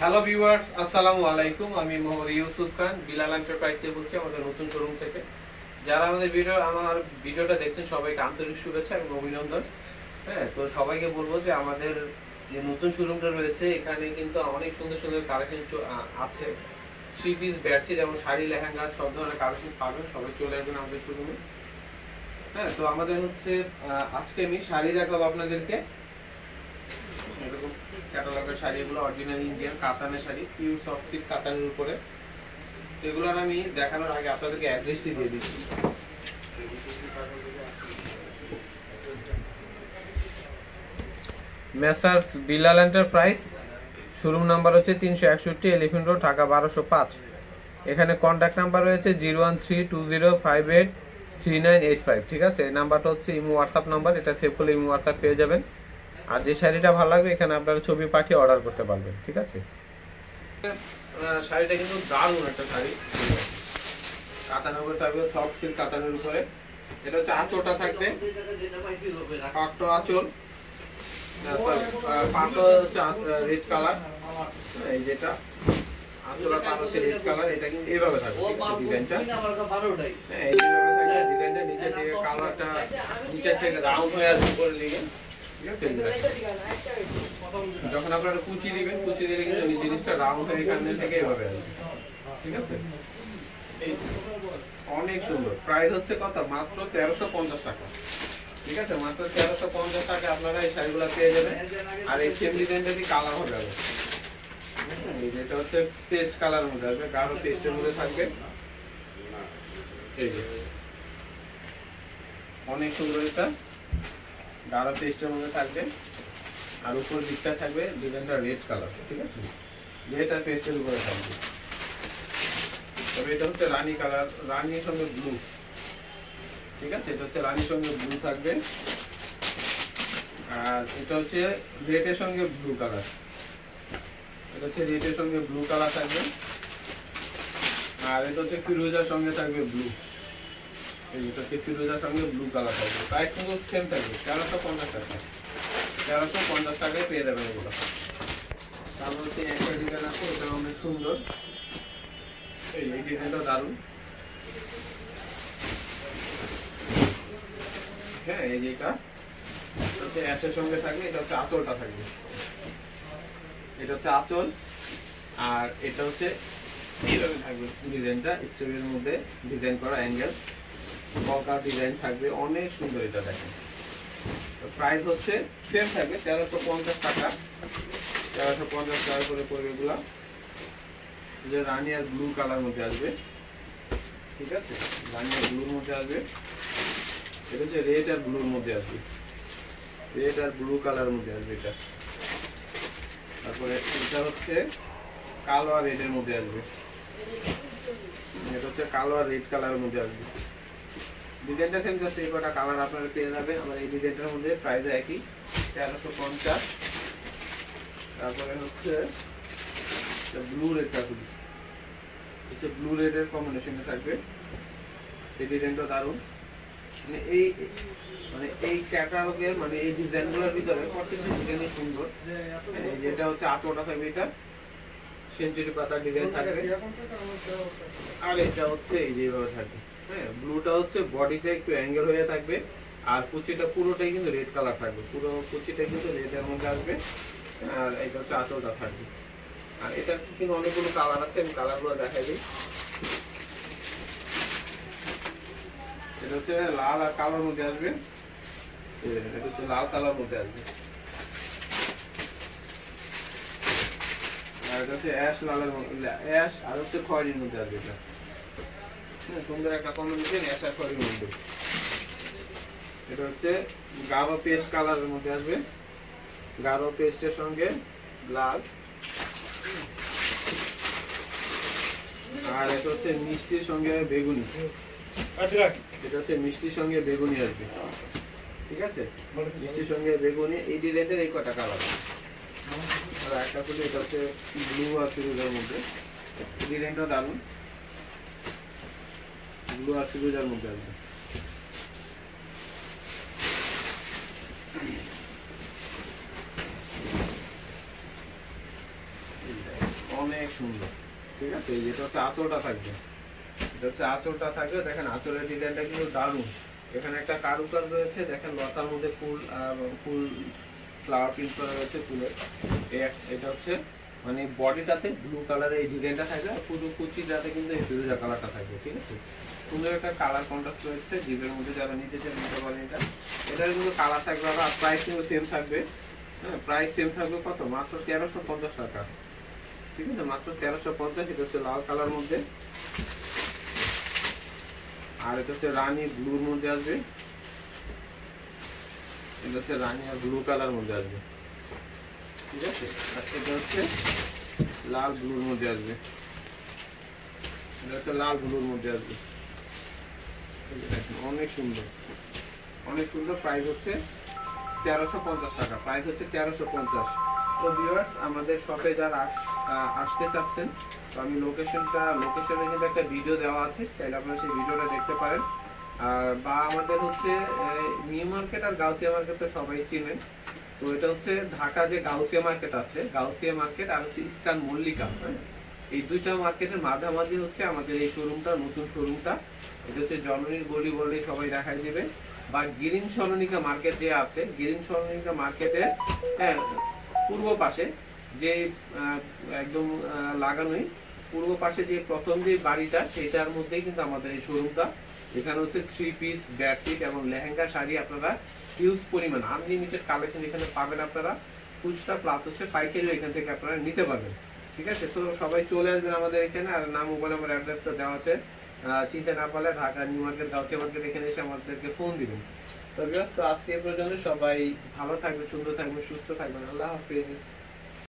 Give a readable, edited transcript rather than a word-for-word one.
Hello viewers, আসসালামু আলাইকুম। আমি মোহাম্মদ ইউসুফ খান, বিলাল এন্টারপ্রাইজ থেকে বলছি, আমাদের নতুন শোরুম থেকে। যারা আমার ভিডিওটা দেখছেন সবাইকে আন্তরিক শুভেচ্ছা এবং অভিনন্দন। হ্যাঁ, তো সবাইকে বলবো যে আমাদের যে নতুন শোরুমটা রয়েছে এখানে কিন্তু অনেক সুন্দর সুন্দর কালেকশন আছে। থ্রি পিস, বেডশিট এবং শাড়ি, লেহেঙ্গা সব ধরনের কালেকশন পাবেন। সবাই চলে আসবেন আমাদের শোরুমে। হ্যাঁ, তো আমাদের হচ্ছে আজকে আমি শাড়ি দেখাবো আপনাদেরকে। এরকম ক্যাটালগের শাড়িগুলো অরিজিনাল ইন্ডিয়ান কাতানের শাড়ি, পিওর সফট সিল্ক কাতানের উপরে। এগুলোর আমি দেখানোর আগে আপনাদেরকে অ্যাড্রেসটি দিয়ে দিচ্ছি। Messrs Bilal enterprise, showroom number হচ্ছে 361 এলিফ্যান্ট রোড, ঢাকা 1205। এখানে কন্ট্যাক্ট নাম্বার রয়েছে 0132058385। ঠিক আছে, এই নাম্বারটা হচ্ছে ইমো হোয়াটসঅ্যাপ নাম্বার, এটা সেভ করলে ইমো হোয়াটসঅ্যাপ পেয়ে যাবেন। আর যে শাড়িটা ভালো লাগবে এখানে আপনারা ছবি পাঠিয়ে অর্ডার করতে পারবেন। ঠিক আছে, শাড়িটা কিন্তু দারুণ একটা শাড়ি, কাতানের উপরে থাকবে, সফট সিল্ক কাতানের উপরে। এটা হচ্ছে আঁচলটা থাকবে পাট্টো আঁচল, পাট্টো হচ্ছে রেড কালার। এই যেটা আঁচল পাট হচ্ছে রেড কালার, এটা কিন্তু এইভাবে থাকবে ডিজাইনটা। হ্যাঁ, এইভাবে থাকবে ডিজাইনটা, নিচে থেকে কালারটা নিচের থেকে রাউন্ড হয়ে আসবে উপরে দিকে। ঠিক আছে, যখন আপনারা কুচি দিবেন, কুচি দিলে কিন্তু এই জিনিসটা রাউন্ড হয়ে এখান থেকে এভাবে আসবে। ঠিক আছে, অনেক সুন্দর। প্রাইস হচ্ছে কত? মাত্র 1350 টাকা। ঠিক আছে, মাত্র 1350 টাকা আপনারা এই শাড়িগুলো পেয়ে যাবেন। আর এই সেম ডিজাইনটারই কালার হবে, এটা হচ্ছে পেস্ট কালার মধ্যে আসবে, গাঢ় পেস্টের মধ্যে থাকবে। এই যে অনেক সুন্দর, এটা গাঢ় পেস্টের মধ্যে থাকবে। আর উপর দিকটা থাকবে ডিজাইনটা রেড কালার। ঠিক আছে, রেড আর পেস্টের উপরে থাকবে। তবে এটা হচ্ছে রানী কালার, রানীর সঙ্গে ব্লু। ঠিক আছে, এটা হচ্ছে রানীর সঙ্গে ব্লু থাকবে। আর এটা হচ্ছে রেডের সঙ্গে ব্লু কালার, এটা হচ্ছে রেডের সঙ্গে ব্লু কালার থাকবে। আর এটা হচ্ছে ফিরোজার সঙ্গে থাকবে ব্লু। এটা হচ্ছে ফিরোজার সঙ্গে ব্লু কালার থাকবে। প্রাইস কিন্তু সেম থাকবে 1350 টাকা। 1350 টাকায় পেয়ে যাবেন এগুলো। তারপর হচ্ছে একটা ডিজাইন আছে, এটা অনেক সুন্দর। এই ডিজাইনটা দারুণ। হ্যাঁ, এই যেটা হচ্ছে অ্যাশের সঙ্গে থাকবে, এটা হচ্ছে আঁচলটা থাকবে। এটা হচ্ছে আঁচল, আর এটা হচ্ছে এইভাবে থাকবে ডিজাইনটা, স্টেপের মধ্যে ডিজাইন করা অ্যাঙ্গেল বকার ডিজাইন থাকবে, অনেক সুন্দর। এটা দেখেন, প্রাইস হচ্ছে সেম থাকবে 1350 টাকা। 1350 টাকা করে পড়বে এগুলা। যে রানী আর ব্লু কালার মধ্যে আসবে। ঠিক আছে, রানী আর ব্লুর মধ্যে আসবে। এটা হচ্ছে রেড আর ব্লুর মধ্যে আসবে, রেড আর ব্লু কালার মধ্যে আসবে এটা। তারপরে এটা হচ্ছে কালো আর রেডের মধ্যে আসবে। এটা হচ্ছে কালো আর রেড কালারের মধ্যে আসবে। ডিজাইনটা সেম, জাস্ট এই কটা কালার আপনারা পেয়ে যাবেন। আমার এই ডিজাইনটার মধ্যে প্রাইস একই 1350। তারপরে হচ্ছে ব্লু রেডটা খুবই হচ্ছে ব্লু রেডের কম্বিনেশনে থাকবে। এই ডিজাইনটা দারুণ। এই ক্যাটালগের এই ডিজাইনগুলোর ভিতরে প্রত্যেকটা ডিজাইনই সুন্দর। যেটা হচ্ছে আঁচলটা থাকবে, এটা সেঞ্চুরি পাতার ডিজাইন থাকবে। আর এটা হচ্ছে এই যেভাবে থাকবে। হ্যাঁ, ব্লুটা হচ্ছে বডিতে একটু অ্যাঙ্গেল হয়ে থাকবে। আর কুচিটা পুরোটাই কিন্তু রেড কালার থাকবে, পুরো কুচিটা কিন্তু রেডের মধ্যে আসবে। আর এটা হচ্ছে আঁচলটা থাকবে। আর এটা কিন্তু অনেকগুলো কালার আছে, আমি কালারগুলো দেখাই দিই। এটা হচ্ছে লাল আর কালোর মধ্যে আসবে। এটা হচ্ছে লাল কালার মধ্যে আসবে। আর এটা হচ্ছে অ্যাশ লালের মধ্যে, অ্যাশ আর হচ্ছে খয়েরির মধ্যে আসবে। এটা সুন্দর একটা কম্বিনেশন, অ্যাশ আর খয়েরির মধ্যে। এটা হচ্ছে গাঢ় পেস্ট কালারের মধ্যে আসবে, গাঢ় পেস্টের সঙ্গে লাল। আর এটা হচ্ছে মিষ্টির সঙ্গে বেগুনি, এটা হচ্ছে মিষ্টির সঙ্গে বেগুনি আসবে। ঠিক আছে, মিষ্টির সঙ্গে বেগুনি। এই ডিজাইনের এই কটা কালার। আর একটা হচ্ছে এটা হচ্ছে ব্লু আর ফিরোজার মধ্যে। ডিজাইনটা দারুণ, ব্লু আর ফিরোজার মধ্যে আসবে। অনেক সুন্দর। ঠিক আছে, এই যেটা হচ্ছে আঁচলটা থাকবে, এটা হচ্ছে আঁচলটা থাকবে। দেখেন আঁচলের ডিজাইনটা কিন্তু দারুণ। এখানে একটা কারুকাজ রয়েছে, দেখেন লতার মধ্যে ফুল ফুল ফ্লাওয়ার প্রিন্ট করা রয়েছে ফুলের। এটা হচ্ছে মানে বডিটাতে ব্লু কালারের এই ডিজাইনটা থাকবে, আর পুরো কুচিটাতে কিন্তু এই ফিরোজা কালারটা থাকবে। ঠিক আছে, সুন্দর একটা কালার কন্ট্রাস্ট রয়েছে। জিপের মধ্যে যারা নিতে চান নিতে পারেন। এটার কিন্তু কালার থাকবে আর প্রাইস কিন্তু সেম থাকবে। হ্যাঁ, প্রাইস সেম থাকবে কত? মাত্র 1350 টাকা। ঠিক আছে, মাত্র 1350। এটা হচ্ছে লাল কালার মধ্যে, আর এটা হচ্ছে রানী ব্লুর মধ্যে আসবে। এটা হচ্ছে রানী আর ব্লু কালার মধ্যে আসবে। ঠিক আছে, আর এটা হচ্ছে লাল ব্লুর মধ্যে আসবে। এটা হচ্ছে লাল ব্লুর মধ্যে আসবে। অনেক সুন্দর, অনেক সুন্দর। প্রাইস হচ্ছে 1350 টাকা। প্রাইস হচ্ছে 1350। তো ভিউয়ার্স, আমাদের শপে যারা আসতে চাচ্ছেন, তো আমি লোকেশনে কিন্তু একটা ভিডিও দেওয়া আছে, চাইলে আপনারা সেই ভিডিওটা দেখতে পারেন। আর বা আমাদের হচ্ছে নিউ মার্কেট আর গাউসিয়া মার্কেট তো সবাই চিনেন। তো এটা হচ্ছে ঢাকা যে গাউসিয়া মার্কেট আছে, গাউসিয়া মার্কেট আর হচ্ছে ইস্টার্ন মল্লিকা, এই দুইটা মার্কেটের মাঝামাঝি হচ্ছে আমাদের এই শোরুমটা, নতুন শোরুমটা। এটা হচ্ছে জননীর গলি বলে সবাই দেখাই দেবে। বা গিরিন সরণিকা মার্কেট যে আছে, গিরিন সরণিকা মার্কেটের পূর্ব পাশে যে একদম লাগানোই পূর্ব পাশে যে প্রথম যে বাড়িটা, সেটার মধ্যেই কিন্তু আমাদের এই শোরুমটা। এখানে হচ্ছে 3 পিস বেডশিট এবং লেহেঙ্গা শাড়ি আপনারা হিউজ পরিমাণ আনলিমিটেড কালেকশন এখানে পাবেন আপনারা। খুচরা প্লাস হচ্ছে পাইকারিও এখান থেকে আপনারা নিতে পারবেন। ঠিক আছে, তো সবাই চলে আসবেন আমাদের এখানে। আর নাম, মোবাইল নাম্বার, অ্যাড্রেসটা দেওয়া আছে। চিন্তা না পারলে Dhaka new market, Gausia market এখানে এসে আমাদেরকে ফোন দিবেন। তো আজকে পর্যন্ত সবাই ভালো থাকবেন, সুন্দর থাকবেন, সুস্থ থাকবেন। আল্লাহ হাফেজ।